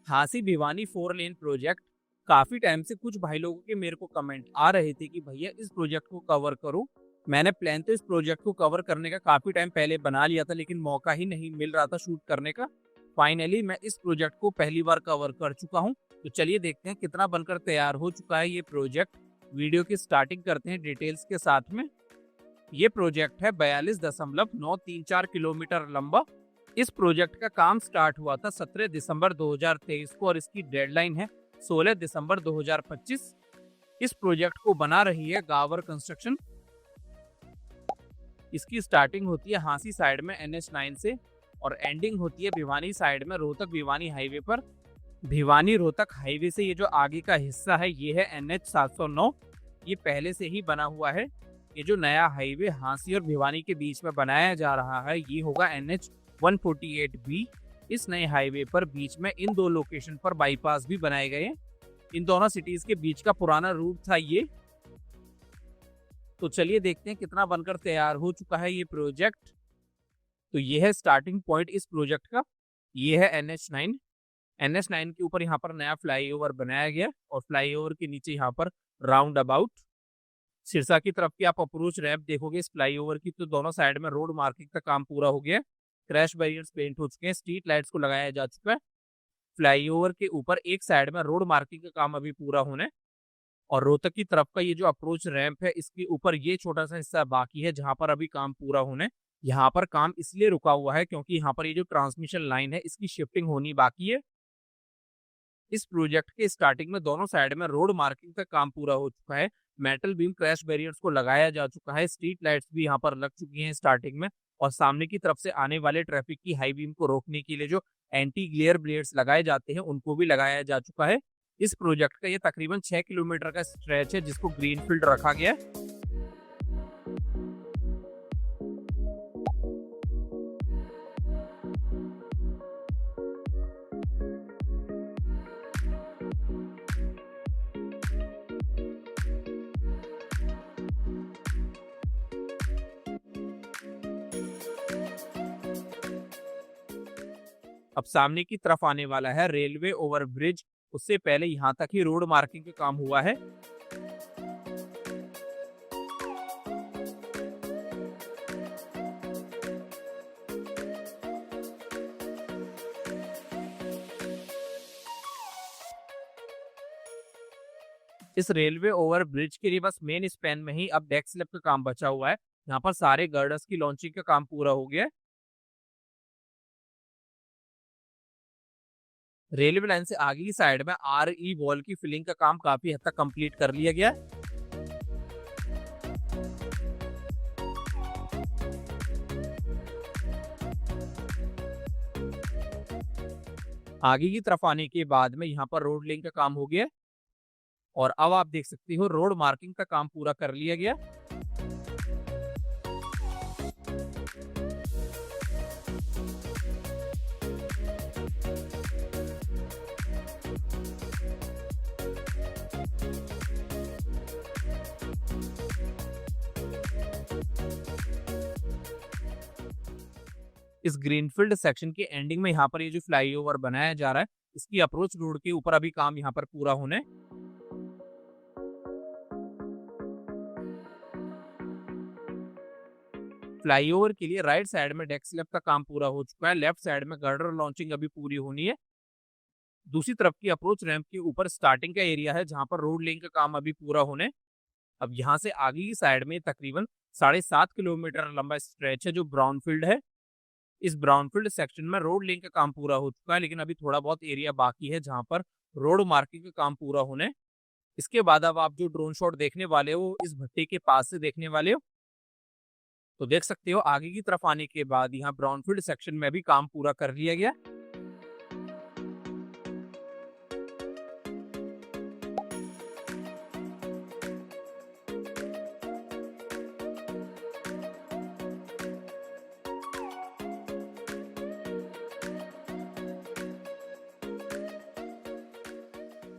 झांसी भिवानी 4 लेन project काफी time से कुछ भाई लोगों के मेरे को कमेंट आ रहे थे कि भैया इस प्रोजेक्ट को कवर करो। मैंने प्लान तो इस प्रोजेक्ट को कवर करने का काफी टाइम पहले बना लिया था, लेकिन मौका ही नहीं मिल रहा था शूट करने का। फाइनली मैं इस प्रोजेक्ट को पहली बार कवर कर चुका हूं। तो चलिए देखते हैं कितना बनकर तैयार हो चुका है ये प्रोजेक्ट। वीडियो की स्टार्टिंग करते हैं डिटेल्स के साथ में। ये प्रोजेक्ट है 42.934 किलोमीटर लंबा। इस प्रोजेक्ट का काम स्टार्ट हुआ था 17 दिसंबर 2023 को और इसकी डेडलाइन है 16 दिसंबर 2025। इस प्रोजेक्ट को बना रही है गावर कंस्ट्रक्शन। इसकी स्टार्टिंग होती है हांसी साइड में NH9 से और एंडिंग होती है भिवानी साइड में रोहतक भिवानी हाईवे पर। भिवानी रोहतक हाईवे से ये जो आगे का हिस्सा है ये है NH 709। ये पहले से ही बना हुआ है। ये जो नया हाईवे हांसी और भिवानी के बीच में बनाया जा रहा है ये होगा NH 148B। इस नए हाईवे पर बीच में इन दो लोकेशन पर बाईपास भी बनाए गए। इन दोनों सिटीज के बीच का पुराना रूट था ये। तो चलिए देखते हैं कितना बनकर तैयार हो चुका है ये प्रोजेक्ट। तो ये है स्टार्टिंग पॉइंट इस प्रोजेक्ट का। ये है NH9। NH9 के ऊपर यहाँ पर नया फ्लाईओवर बनाया गया और फ्लाईओवर के नीचे यहाँ पर राउंड अबाउट। सिरसा की तरफ की आप अप्रोच रैंप देखोगे इस फ्लाईओवर की, तो दोनों साइड में रोड मार्किंग का काम पूरा हो गया। क्रैश बैरियर्स पेंट हो चुके हैं, स्ट्रीट लाइट्स को लगाया जा चुका है। फ्लाईओवर के ऊपर एक साइड में रोड मार्किंग का काम अभी पूरा होने और रोहतक की तरफ का ये जो अप्रोच रैंप है इसके ऊपर ये छोटा सा हिस्सा बाकी है जहां पर अभी काम पूरा होने। यहाँ पर काम इसलिए रुका हुआ है क्योंकि यहाँ पर ये जो ट्रांसमिशन लाइन है इसकी शिफ्टिंग होनी बाकी है। इस प्रोजेक्ट के स्टार्टिंग में दोनों साइड में रोड मार्किंग का काम पूरा हो चुका है। मेटल बीम क्रैश बैरियर्स को लगाया जा चुका है। स्ट्रीट लाइट्स भी यहाँ पर लग चुकी हैं स्टार्टिंग में और सामने की तरफ से आने वाले ट्रैफिक की हाई बीम को रोकने के लिए जो एंटी ग्लेयर ब्लेड्स लगाए जाते हैं उनको भी लगाया जा चुका है। इस प्रोजेक्ट का ये तकरीबन 6 किलोमीटर का स्ट्रेच है जिसको ग्रीनफील्ड रखा गया है। अब सामने की तरफ आने वाला है रेलवे ओवरब्रिज। उससे पहले यहाँ तक ही रोड मार्किंग का काम हुआ है। इस रेलवे ओवरब्रिज के लिए बस मेन स्पैन में ही अब डेक स्लैब का काम बचा हुआ है। यहाँ पर सारे गर्डर्स की लॉन्चिंग का काम पूरा हो गया है। रेलवे लाइन से आगे की साइड में RE वॉल की फिलिंग का काम काफी हद तक कंप्लीट कर लिया गया। आगे की तरफ आने के बाद में यहाँ पर रोड लिंक का काम हो गया और अब आप देख सकते हो रोड मार्किंग का काम पूरा कर लिया गया। इस ग्रीनफील्ड सेक्शन के एंडिंग में यहाँ पर ये जो फ्लाईओवर बनाया जा रहा है इसकी अप्रोच रोड के ऊपर अभी काम यहाँ पर पूरा होने। फ्लाईओवर के लिए राइट साइड में डेक स्लैब का काम पूरा हो चुका है। लेफ्ट साइड में गर्डर लॉन्चिंग अभी पूरी होनी है। दूसरी तरफ की अप्रोच रैंप के ऊपर स्टार्टिंग का एरिया है जहां पर रोड लिंक का काम अभी पूरा होने। अब यहाँ से आगे की साइड में तकरीबन 7.5 किलोमीटर लंबा स्ट्रेच है जो ब्राउनफील्ड है। इस ब्राउनफील्ड सेक्शन में रोड लिंक का काम पूरा हो चुका है, लेकिन अभी थोड़ा बहुत एरिया बाकी है जहां पर रोड मार्किंग का काम पूरा होने। इसके बाद अब आप जो ड्रोन शॉट देखने वाले हो इस भट्टे के पास से देखने वाले हो। तो देख सकते हो आगे की तरफ आने के बाद यहाँ ब्राउनफील्ड सेक्शन में भी काम पूरा कर लिया गया।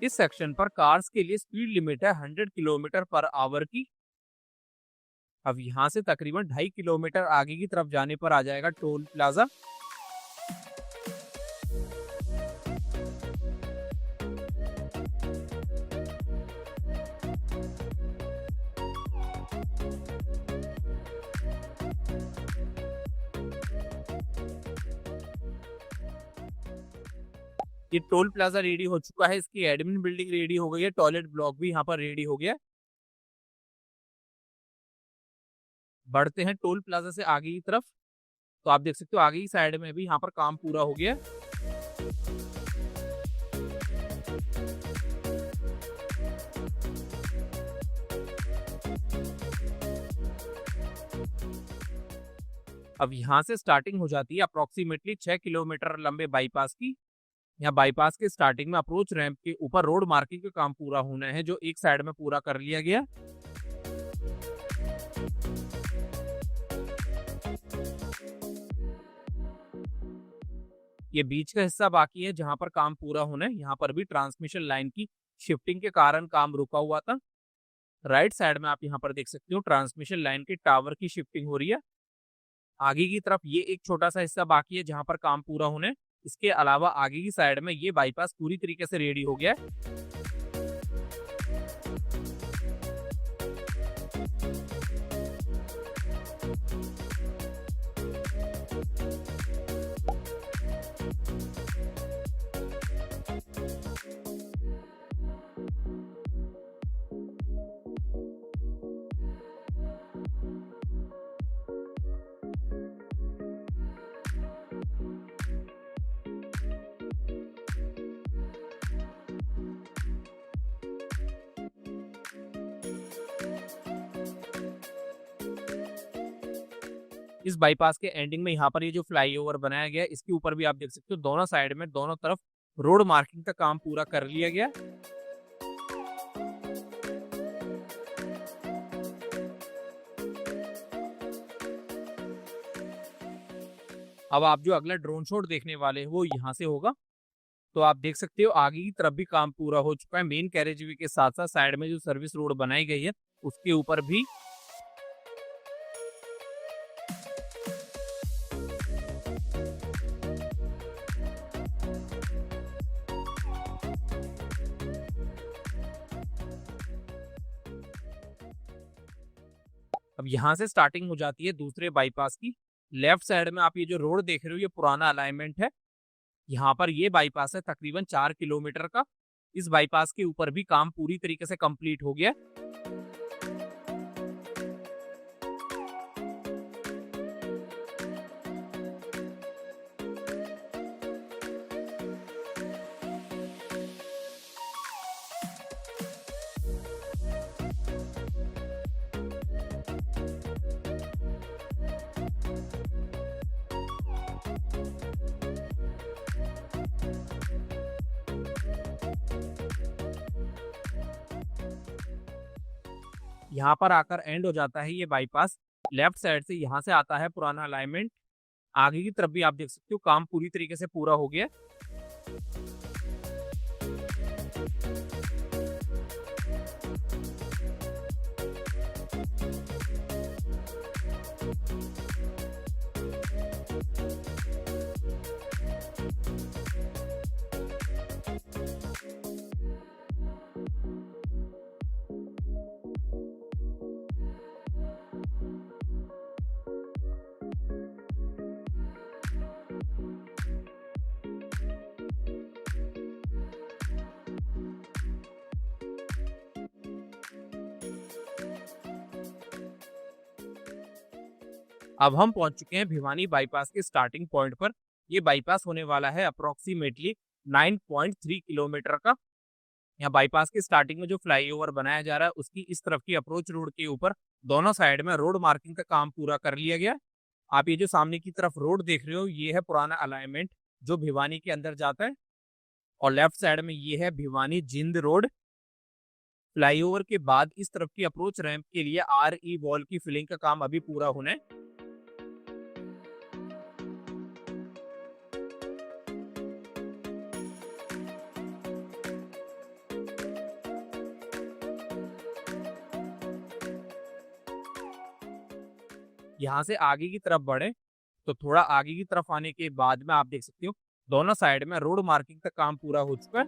इस सेक्शन पर कार्स के लिए स्पीड लिमिट है 100 किलोमीटर पर आवर की। अब यहाँ से तकरीबन 2.5 किलोमीटर आगे की तरफ जाने पर आ जाएगा टोल प्लाजा। ये टोल प्लाजा रेडी हो चुका है, इसकी एडमिन बिल्डिंग रेडी हो गई है, टॉयलेट ब्लॉक भी यहाँ पर रेडी हो गया। बढ़ते हैं टोल प्लाजा से आगे की तरफ, तो आप देख सकते हो आगे की साइड में भी यहाँ पर काम पूरा हो गया। अब यहाँ से स्टार्टिंग हो जाती है अप्रोक्सीमेटली 6 किलोमीटर लंबे बाईपास की। यहाँ बाईपास के स्टार्टिंग में अप्रोच रैंप के ऊपर रोड मार्किंग का काम पूरा होना है, जो एक साइड में पूरा कर लिया गया। ये बीच का हिस्सा बाकी है जहां पर काम पूरा होना है। यहाँ पर भी ट्रांसमिशन लाइन की शिफ्टिंग के कारण काम रुका हुआ था। राइट साइड में आप यहाँ पर देख सकते हो ट्रांसमिशन लाइन के टावर की शिफ्टिंग हो रही है। आगे की तरफ ये एक छोटा सा हिस्सा बाकी है जहां पर काम पूरा होना है। इसके अलावा आगे की साइड में ये बाईपास पूरी तरीके से रेडी हो गया है। इस बाईपास के एंडिंग में यहाँ पर ये जो फ्लाईओवर बनाया गया है, इसके ऊपर भी आप देख सकते हो दोनों साइड में दोनों तरफ रोड मार्किंग का काम पूरा कर लिया गया। अब आप जो अगला ड्रोन शॉट देखने वाले हैं वो यहाँ से होगा। तो आप देख सकते हो आगे की तरफ भी काम पूरा हो चुका है। मेन कैरेज वे के साथ साथ साइड में जो सर्विस रोड बनाई गई है उसके ऊपर भी अब यहाँ से स्टार्टिंग हो जाती है दूसरे बाईपास की। लेफ्ट साइड में आप ये जो रोड देख रहे हो ये पुराना अलाइनमेंट है। यहाँ पर ये बाईपास है तकरीबन 4 किलोमीटर का। इस बाईपास के ऊपर भी काम पूरी तरीके से कंप्लीट हो गया। यहाँ पर आकर एंड हो जाता है ये बाईपास। लेफ्ट साइड से यहाँ से आता है पुराना अलाइनमेंट। आगे की तरफ भी आप देख सकते हो काम पूरी तरीके से पूरा हो गया। अब हम पहुंच चुके हैं भिवानी बाईपास के स्टार्टिंग पॉइंट पर। ये बाईपास होने वाला है अप्रोक्सीमेटली 9.3 किलोमीटर का। यहाँ बाईपास के स्टार्टिंग में जो फ्लाईओवर बनाया जा रहा है उसकी इस तरफ की अप्रोच रोड के ऊपर दोनों साइड में रोड मार्किंग का काम पूरा कर लिया गया। आप ये जो सामने की तरफ रोड देख रहे हो ये है पुराना अलाइनमेंट जो भिवानी के अंदर जाता है, और लेफ्ट साइड में ये है भिवानी जिंद रोड। फ्लाईओवर के बाद इस तरफ की अप्रोच रैंप के लिए RE वॉल की फिलिंग का काम अभी पूरा होना है। यहाँ से आगे की तरफ बढ़े तो थोड़ा आगे की तरफ आने के बाद में आप देख सकते हो दोनों साइड में रोड मार्किंग का काम पूरा हो चुका है।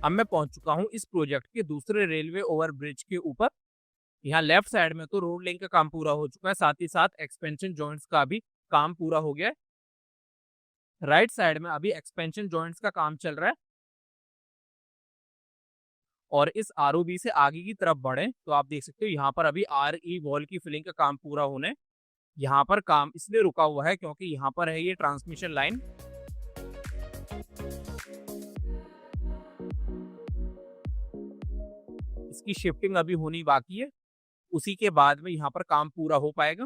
अब मैं पहुंच चुका हूं इस प्रोजेक्ट के दूसरे रेलवे ओवर ब्रिज के ऊपर। यहाँ लेफ्ट साइड में तो रोड लिंक का काम पूरा हो चुका है, साथ ही साथ एक्सपेंशन जॉइंट्स का भी काम पूरा हो गया है। राइट साइड में अभी एक्सपेंशन जॉइंट्स का काम चल रहा है। और इस आरओबी से आगे की तरफ बढ़े तो आप देख सकते हो यहाँ पर अभी आरई वॉल की फिलिंग का काम पूरा होने। यहाँ पर काम इसलिए रुका हुआ है क्योंकि यहाँ पर है ये ट्रांसमिशन लाइन। इसकी शिफ्टिंग अभी होनी बाकी है, उसी के बाद में यहाँ पर काम पूरा हो पाएगा।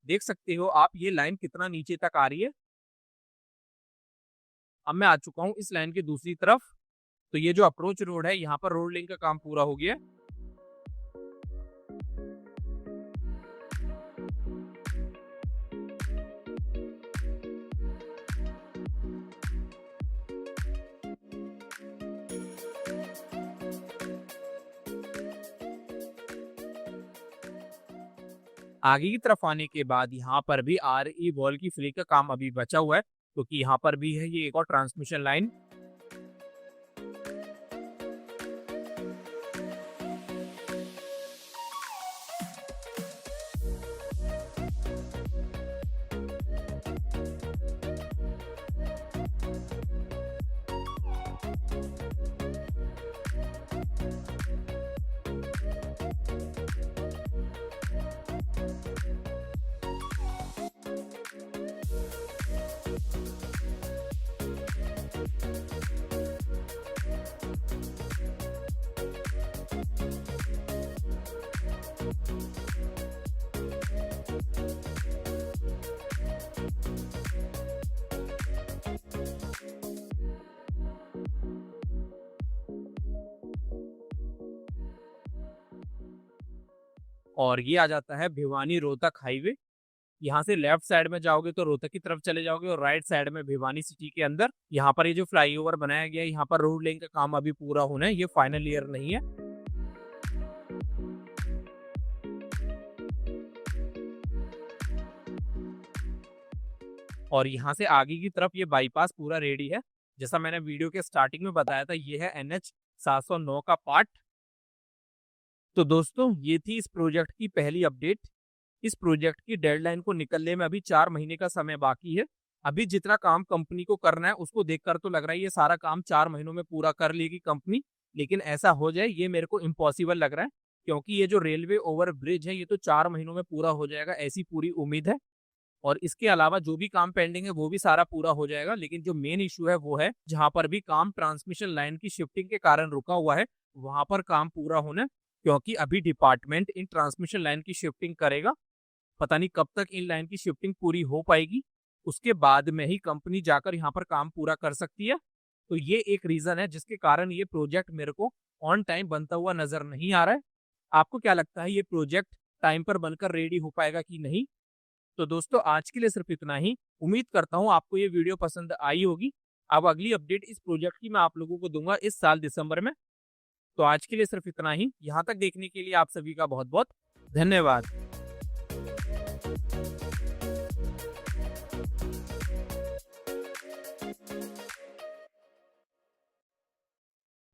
देख सकते हो आप ये लाइन कितना नीचे तक आ रही है। अब मैं आ चुका हूँ इस लाइन की दूसरी तरफ। तो ये जो अप्रोच रोड है यहाँ पर रोड लिंक का काम पूरा हो गया है। आगे की तरफ आने के बाद यहाँ पर भी आरई वॉल की फिलिंग का काम अभी बचा हुआ है, क्योंकि यहाँ पर भी है ये एक और ट्रांसमिशन लाइन। और ये आ जाता है भिवानी रोहतक हाईवे। यहाँ से लेफ्ट साइड में जाओगे तो रोहतक की तरफ चले जाओगे और राइट साइड में भिवानी सिटी के अंदर। यहाँ पर ये जो फ्लाईओवर बनाया गया है यहाँ पर रोड लिंक का काम अभी पूरा होना है, ये फाइनल ईयर नहीं है। और यहाँ से आगे की तरफ ये बाईपास पूरा रेडी है। जैसा मैंने वीडियो के स्टार्टिंग में बताया था, ये है NH 709 का पार्ट। तो दोस्तों ये थी इस प्रोजेक्ट की पहली अपडेट। इस प्रोजेक्ट की डेडलाइन को निकलने में अभी 4 महीने का समय बाकी है। अभी जितना काम कंपनी को करना है उसको देखकर तो लग रहा है ये सारा काम 4 महीनों में पूरा कर लेगी कंपनी, लेकिन ऐसा हो जाए ये मेरे को इम्पॉसिबल लग रहा है, क्योंकि ये जो रेलवे ओवर ब्रिज है ये तो 4 महीनों में पूरा हो जाएगा ऐसी पूरी उम्मीद है। और इसके अलावा जो भी काम पेंडिंग है वो भी सारा पूरा हो जाएगा, लेकिन जो मेन इशू है वो है जहां पर भी काम ट्रांसमिशन लाइन की शिफ्टिंग के कारण रुका हुआ है वहां पर काम पूरा होना, क्योंकि अभी डिपार्टमेंट इन ट्रांसमिशन लाइन की शिफ्टिंग करेगा। पता नहीं कब तक इन लाइन की शिफ्टिंग पूरी हो पाएगी, उसके बाद में ही कंपनी जाकर यहाँ पर काम पूरा कर सकती है। तो ये एक रीजन है जिसके कारण ये प्रोजेक्ट मेरे को ऑन टाइम बनता हुआ नजर नहीं आ रहा है। आपको क्या लगता है ये प्रोजेक्ट टाइम पर बनकर रेडी हो पाएगा कि नहीं? तो दोस्तों आज के लिए सिर्फ इतना ही। उम्मीद करता हूँ आपको ये वीडियो पसंद आई होगी। अब अगली अपडेट इस प्रोजेक्ट की मैं आप लोगों को दूंगा इस साल दिसंबर में। तो आज के लिए सिर्फ इतना ही। यहाँ तक देखने के लिए आप सभी का बहुत बहुत धन्यवाद।